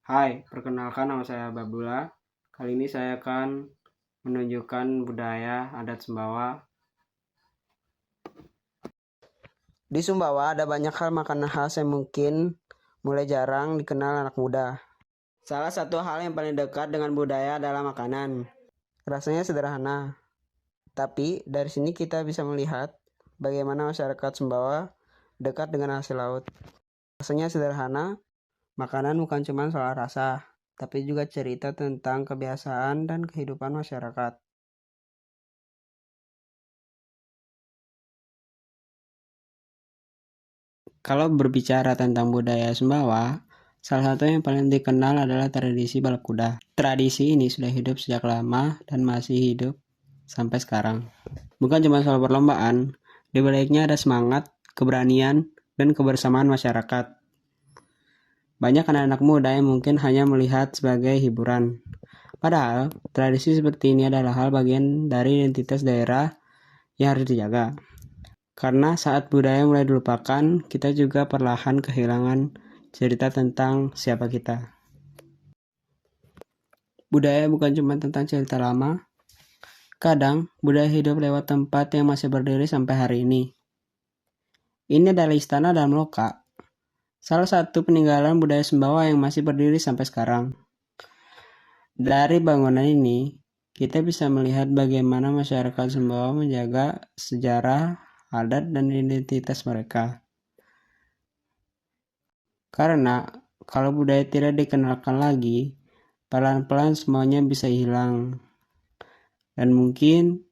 Hai, perkenalkan nama saya Babula. Kali ini saya akan menunjukkan budaya adat Sumbawa. Di Sumbawa ada banyak hal makanan khas yang mungkin mulai jarang dikenal anak muda. Salah satu hal yang paling dekat dengan budaya adalah makanan. Rasanya sederhana, tapi dari sini kita bisa melihat bagaimana masyarakat Sumbawa dekat dengan hasil laut. Rasanya sederhana, makanan bukan cuma soal rasa, tapi juga cerita tentang kebiasaan dan kehidupan masyarakat. Kalau berbicara tentang budaya Sumbawa, salah satu yang paling dikenal adalah tradisi balap kuda. Tradisi ini sudah hidup sejak lama dan masih hidup sampai sekarang. Bukan cuma soal perlombaan, di baliknya ada semangat, keberanian, dan kebersamaan masyarakat. Banyak anak-anak muda yang mungkin hanya melihat sebagai hiburan. Padahal, tradisi seperti ini adalah hal bagian dari identitas daerah yang harus dijaga. Karena saat budaya mulai dilupakan, kita juga perlahan kehilangan cerita tentang siapa kita. Budaya bukan cuma tentang cerita lama. Kadang, budaya hidup lewat tempat yang masih berdiri sampai hari ini. Ini adalah Istana Dalam Loka, salah satu peninggalan budaya Sumbawa yang masih berdiri sampai sekarang. Dari bangunan ini, kita bisa melihat bagaimana masyarakat Sumbawa menjaga sejarah, adat, dan identitas mereka. Karena kalau budaya tidak dikenalkan lagi, pelan-pelan semuanya bisa hilang. Dan mungkin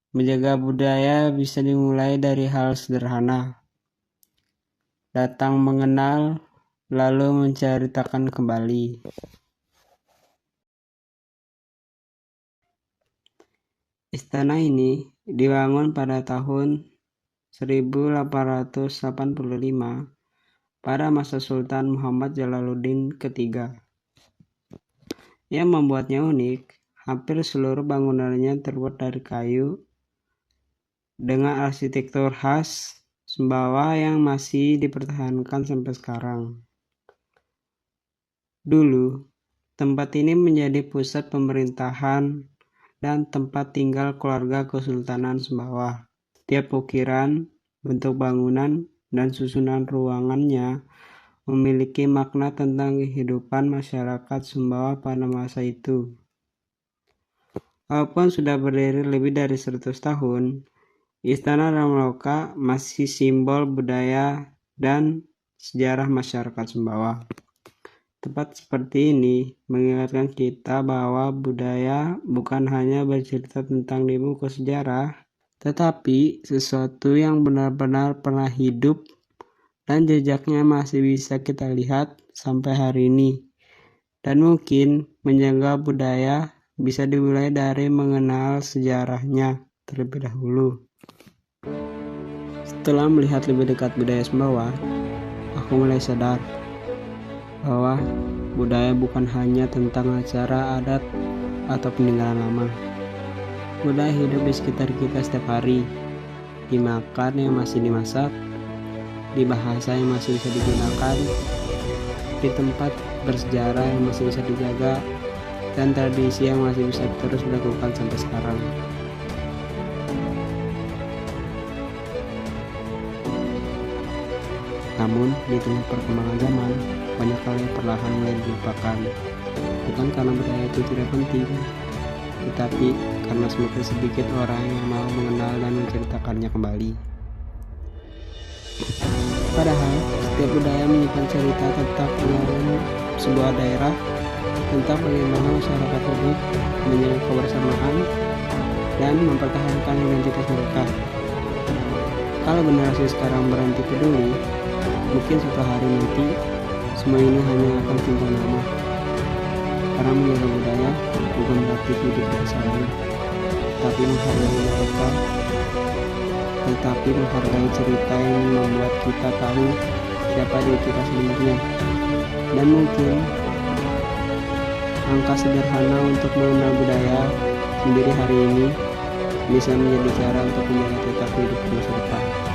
menjaga budaya bisa dimulai dari hal sederhana. Datang mengenal, lalu menceritakan kembali. Istana ini dibangun pada tahun 1885 pada masa Sultan Muhammad Jalaluddin III. Yang membuatnya unik, hampir seluruh bangunannya terbuat dari kayu dengan arsitektur khas Sumbawa yang masih dipertahankan sampai sekarang. Dulu, tempat ini menjadi pusat pemerintahan dan tempat tinggal keluarga Kesultanan Sumbawa. Tiap ukiran, bentuk bangunan, dan susunan ruangannya memiliki makna tentang kehidupan masyarakat Sumbawa pada masa itu. Walaupun sudah berdiri lebih dari 100 tahun, Istana Dalam Loka masih simbol budaya dan sejarah masyarakat Sumbawa. Tempat seperti ini mengingatkan kita bahwa budaya bukan hanya bercerita tentang di buku sejarah, tetapi sesuatu yang benar-benar pernah hidup dan jejaknya masih bisa kita lihat sampai hari ini. Dan mungkin menjaga budaya bisa dimulai dari mengenal sejarahnya terlebih dahulu. Setelah melihat lebih dekat budaya Sumbawa, aku mulai sadar bahwa budaya bukan hanya tentang acara adat atau peninggalan lama. Budaya hidup di sekitar kita setiap hari, di makan yang masih dimasak, di bahasa yang masih bisa digunakan, di tempat bersejarah yang masih bisa dijaga, dan tradisi yang masih bisa terus dilakukan sampai sekarang. Namun, di tengah perkembangan zaman, banyak hal yang perlahan mulai dilupakan. Bukan karena budaya itu tidak penting, tetapi karena semakin sedikit orang yang mau mengenal dan menceritakannya kembali. Padahal, setiap budaya menyimpan cerita tentang pengalaman sebuah daerah, tentang bagaimana masyarakat hidup, menjaga kebersamaan, dan mempertahankan identitas mereka. Kalau generasi sekarang berhenti peduli, mungkin suatu hari nanti semua ini hanya akan tinggal nama. Karena menjaga budaya bukan berarti hidup bersama, tapi menghargai mereka, tetapi menghargai cerita yang membuat kita tahu siapa diri kita sebenarnya. Dan mungkin langkah sederhana untuk mengenal budaya sendiri hari ini bisa menjadi cara untuk menjaga tetap hidup di masa depan.